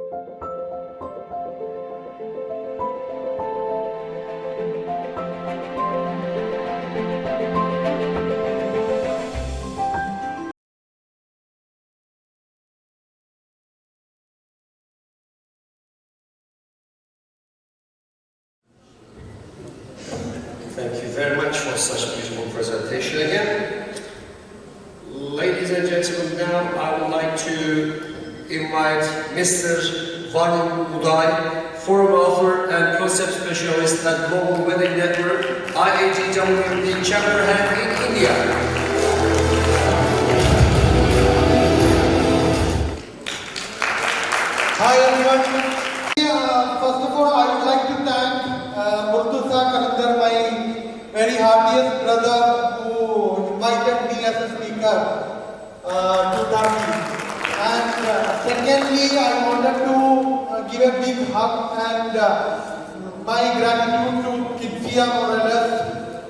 Thank you very much for such a beautiful presentation again. Ladies and gentlemen, now I would like to invite Mr. Varun Uday, forum author and concept specialist at Global Wedding Network, IAGWP chapter head in India. Hi everyone. First of all, I would like to thank Murtuza Kalandar, my very heartiest brother, who invited me as a speaker to Turkey. And secondly, I wanted to give a big hug and my gratitude to Kitsia Morales,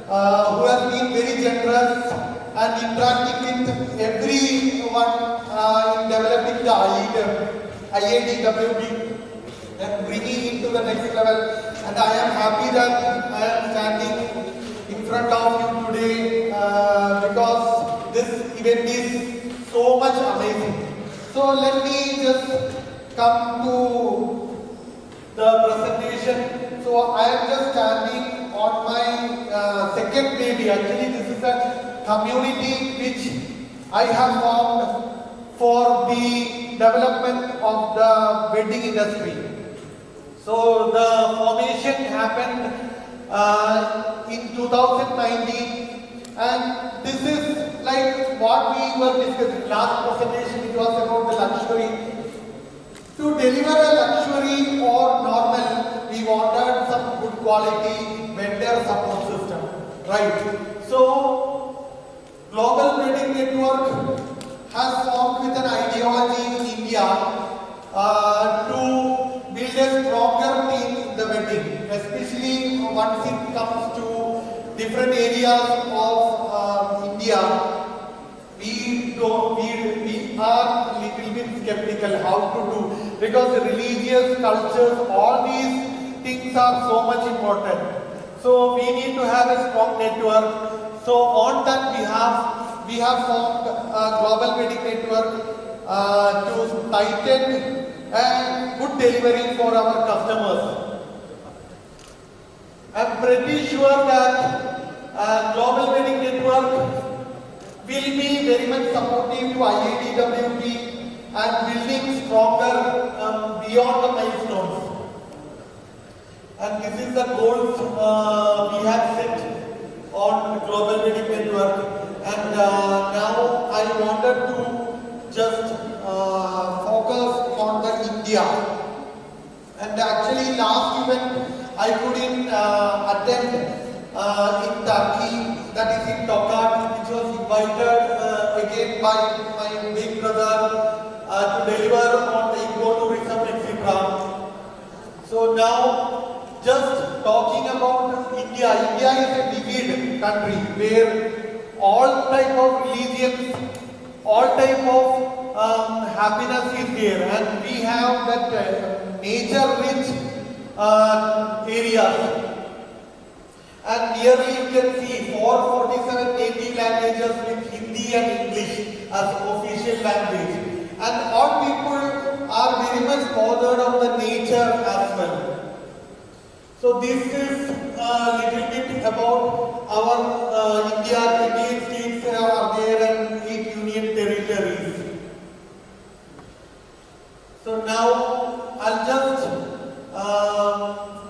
who has been very generous and interacting with everyone in developing the IADWP and bringing it to the next level. And I am happy that I am standing in front of you today because this event is so much amazing. So let me just come to the presentation. So I am just standing on my second baby. Actually, this is a community which I have formed for the development of the wedding industry. So the formation happened in 2019, and this is like what we were discussing last presentation. It was about the luxury. To deliver a luxury or normal, we wanted some good quality vendor support system, right? So Global Wedding Network has formed with an ideology in India to build a stronger team in the wedding, especially once it comes to different areas of India. We are a little bit skeptical how to do, because religious cultures, all these things are so much important. So we need to have a strong network. So on that we have formed a Global Wedding Network to tighten and good delivery for our customers. I am pretty sure that Global Wedding Network will be very much supportive to IADWP and building stronger beyond the milestones. And this is the goals we have set on Global Wedding Network. And now I wanted to just focus on the India. And actually last event I couldn't attend in Turkey, that is in Tokat, which was invited again by my big brother to deliver on the ecotourism, etc. So now just talking about India. India is a vivid country where all type of religions, all type of happiness is there, and we have that nature-rich areas. And nearly you can see 447 native languages with Hindi and English as official language. And all people are very much bothered of the nature as well. So this is a little bit about our India. 28 states are there and 8 union territories. So now I'll just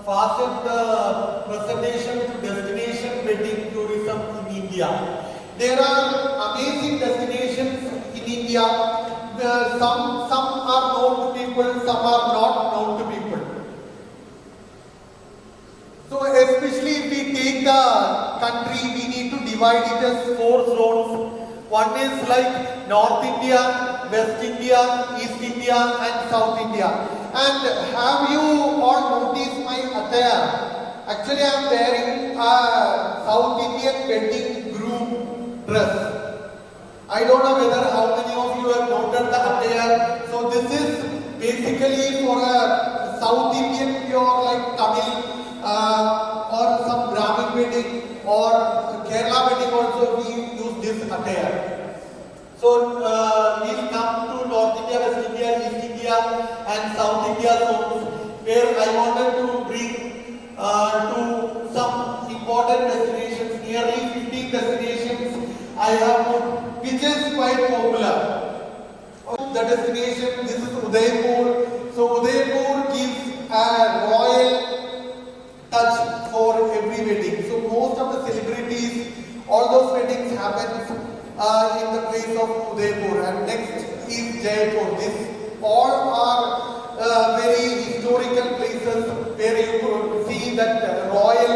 fasten the presentation to destination wedding tourism in India. There are amazing destinations in India. Some are known to people, some are not known to people. So especially if we take the country, we need to divide it as 4 zones. One is like North India, West India, East India and South India. And have you all noticed my attire? Actually I am wearing a South Indian wedding groom dress. I don't know whether how many of you have noted the attire. So this is basically for a South Indian pure like Tamil or some Brahmin wedding or Kerala wedding also we use this attire. So we'll come to North India, West India, East India and South India zones where I wanted to bring to some important destinations, nearly 15 destinations I have put, which is quite popular. The destination, this is Udaipur. So Udaipur gives a royal touch for every wedding. So most of the celebrities, all those weddings happen in the place of Udaipur. And next is Jaipur. This all are very historical places where you could see that royal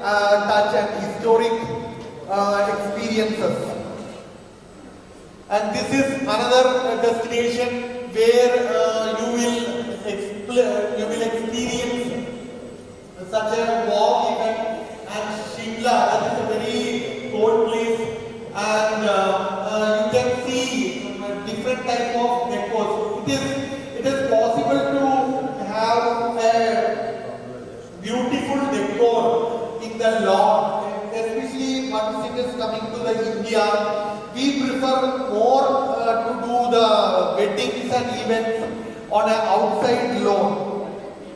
touch and historic experiences. And this is another destination where you will experience such a warm event. And Shimla, that is a very cold place, and you can see different type of decors. It is possible to have a beautiful decor in the lawn, especially once it is coming to the India. We prefer more to do the weddings and events on an outside lawn.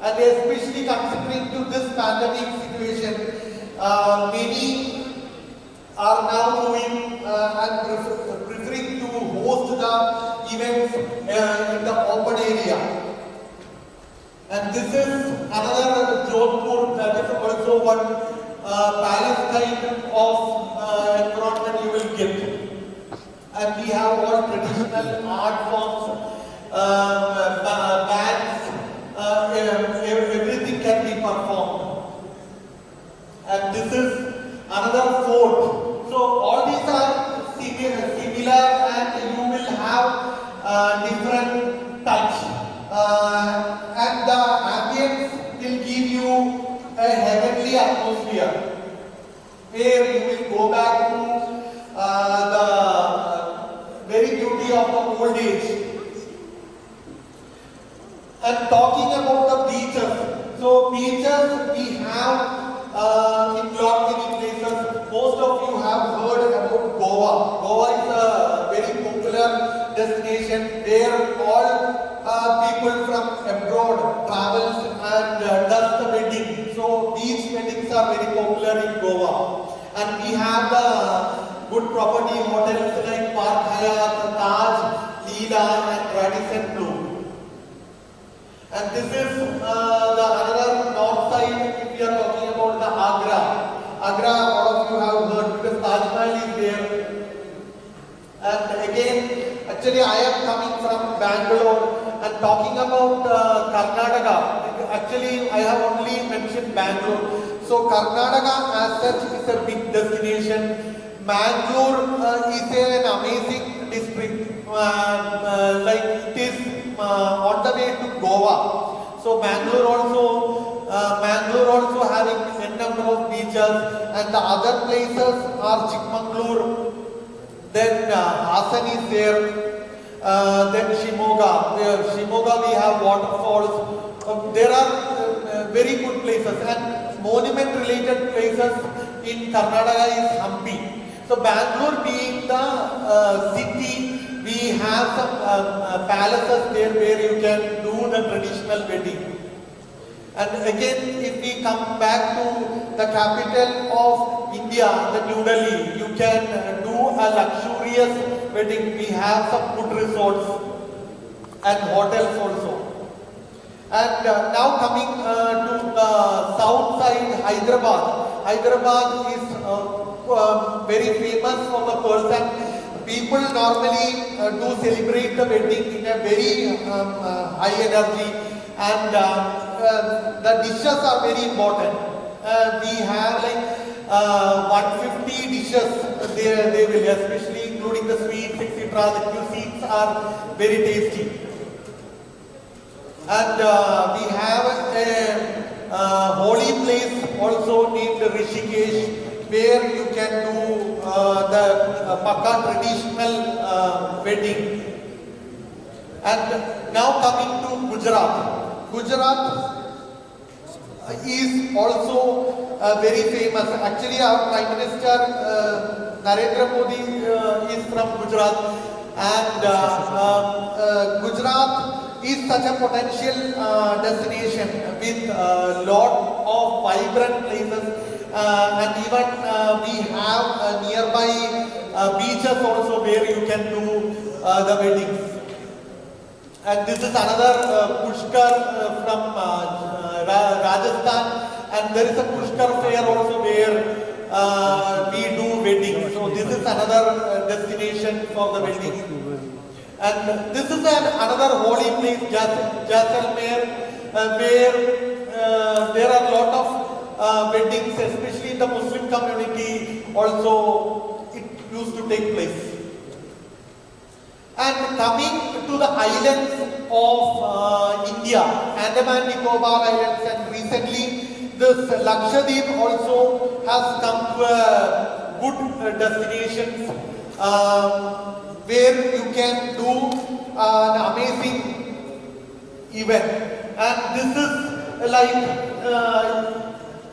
And especially considering to this pandemic situation, many are now doing and preferring to host the events in the open area. And this is another Jodhpur, that is also one palace kind of environment you will get. And we have all traditional art forms, bands, everything can be performed. And this is another fort. So all these are similar and you will have different touch. And the ambience will give you a heavenly atmosphere where you will go back to the very beauty of the old age. And talking about the beaches, so beaches we have in lot many places. Most of you have heard about Goa. Goa is a very popular destination where all people from abroad travels and does the wedding. So beach weddings are very popular in Goa. And we have the good property hotels like Park Hyatt, Taj, Leela and Radisson Blu. And this is the another north side if we are talking about the Agra. Agra, all of you have heard because Taj Mahal is there. And again, actually I am coming from Bangalore and talking about Karnataka. Actually I have only mentioned Bangalore. So Karnataka as such is a big destination. Mangalore is an amazing district, like it is on the way to Goa. So Mangalore also having a number of beaches, and the other places are Chikmagalur, then Hassan is there, then Shimoga. Shimoga we have waterfalls. There are very good places, and monument related places in Karnataka is Hampi. So Bangalore being the city, we have some palaces there where you can do the traditional wedding. And again, if we come back to the capital of India, the New Delhi, you can do a luxurious wedding. We have some good resorts and hotels also. And now coming to the south side, Hyderabad. Hyderabad is very famous for the person. People normally do celebrate the wedding in a very high energy, and the dishes are very important. We have like 150 dishes they will, especially including the sweets, etc. The cuisines are very tasty. And we have a holy place also named Rishikesh, where you can do the Pakka traditional wedding. And Now coming to Gujarat. Gujarat is also very famous. Actually, our Prime Minister Narendra Modi is from Gujarat, and Gujarat is such a potential destination with a lot of vibrant places, and even we have nearby beaches also where you can do the weddings. And this is another Pushkar from Rajasthan, and there is a Pushkar fair also where we do weddings. So this is another destination for the weddings. And this is another holy place, Jaisalmer, where there are a lot of weddings, especially in the Muslim community. Also, it used to take place. And coming to the islands of India, Andaman Nicobar Islands, and recently this Lakshadweep also has come to a good destination where you can do an amazing event. And this is like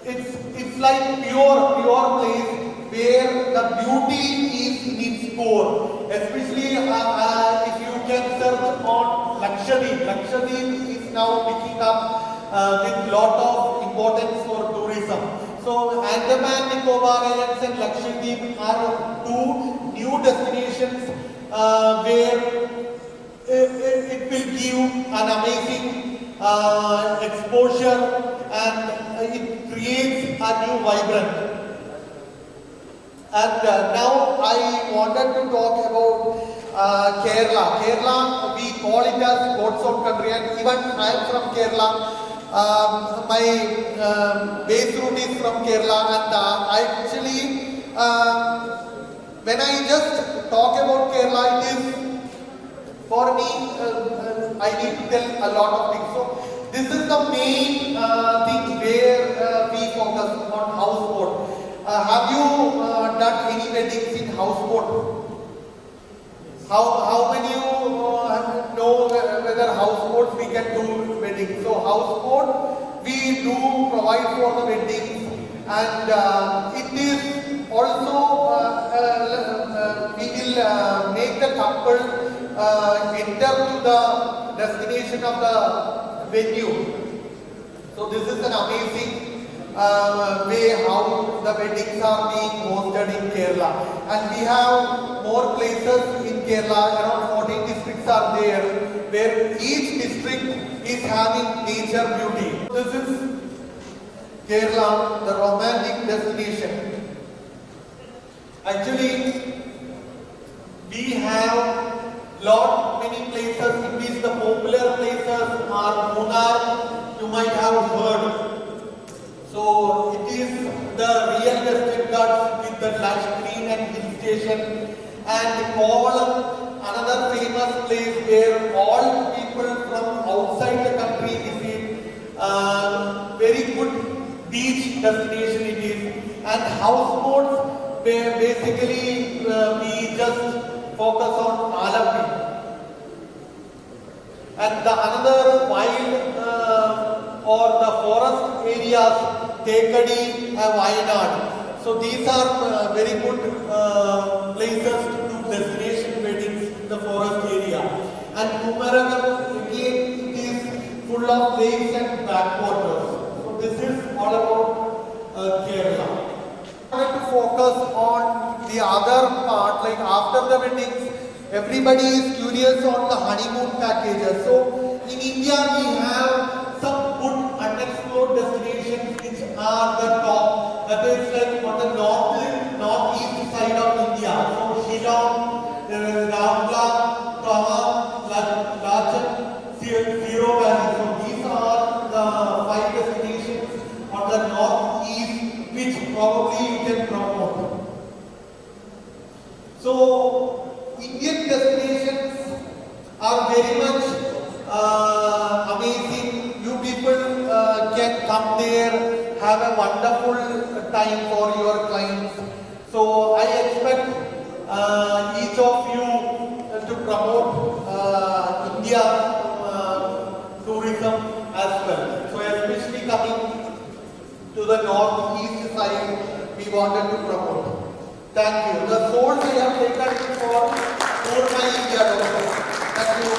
it's like pure place where the beauty is in its core. Especially if you can search on Lakshadweep. Lakshadweep is now picking up with lot of importance for tourism. So Andaman Nicobar Islands and Lakshadweep are two new destinations where it will give an amazing exposure, and it creates a new vibrant. And now I wanted to talk about Kerala. Kerala, we call it as God's own country, and even I am from Kerala. My base route is from Kerala, and I actually, when I just talk about Kerala, it is, for me, I need to tell a lot of things. So this is the main thing where we focus on houseboat. Have you done any weddings in houseboat? How many you know whether houseboat we can do weddings? So houseboat we do provide for the weddings, and it is also we will make the couple enter to the destination of the venue. So this is an amazing way how the weddings are being hosted in Kerala. And we have more places in Kerala, around 14 districts are there, where each district is having nature beauty. This is Kerala, the romantic destination. Actually, we have many places in which the popular places are Munnar, you might have heard. So it is the real Western Ghats with the lush green and hill station, and Kovalam, another famous place where all people from outside the country visit. Very good beach destination it is, and houseboats where basically we just focus on Alapi. And the another wild or the forest areas, Tekadi and Wayanad. So these are very good places to do destination weddings in the forest area. And Kumaragam, again, it is full of lakes and backwaters. So this is all about Kerala. I wanted to focus on the other part, like after the weddings, everybody is curious on the honeymoon packages. So in India we have some good unexplored destinations which are the top. That is like on the northeast side of India. So Shillong, Ramla, Tawang, Lachan, Zero Valley. So these are the 5 destinations on the northeast which probably you can promote. So Indian destinations are very much amazing. You people can come there, have a wonderful time for your clients. So I expect each of you to promote India as well. So especially coming to the northeast side, we wanted to promote. Thank you. The source I have taken for my India also. Thank you.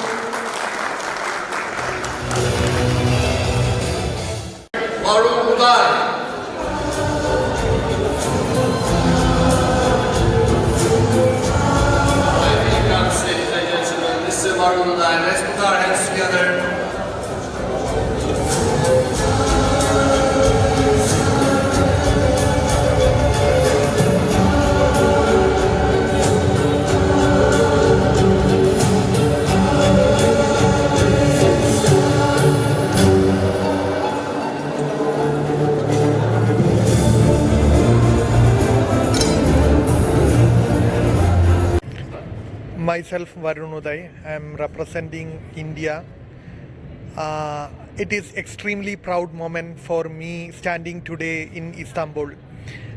Varun Uday. Ladies and gentlemen, this is Varun Uday. Let's put our hands together. Myself, Varun Uday. I am representing India. It is extremely proud moment for me standing today in Istanbul,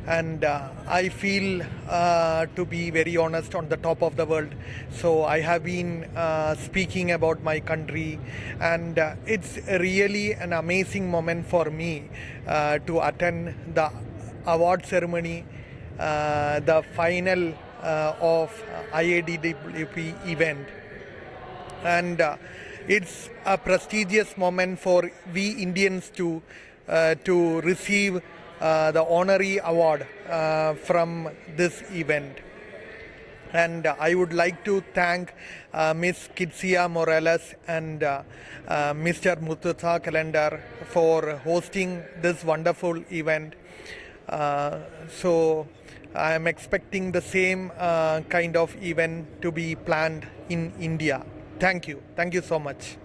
and I feel to be very honest on the top of the world. So I have been speaking about my country, and it's really an amazing moment for me to attend the award ceremony, the final of IADWP event, and it's a prestigious moment for we Indians to receive the honorary award from this event. And I would like to thank Miss Kitsia Morales and Mr. Murtaza Calendar for hosting this wonderful event. So I am expecting the same kind of event to be planned in India. Thank you so much.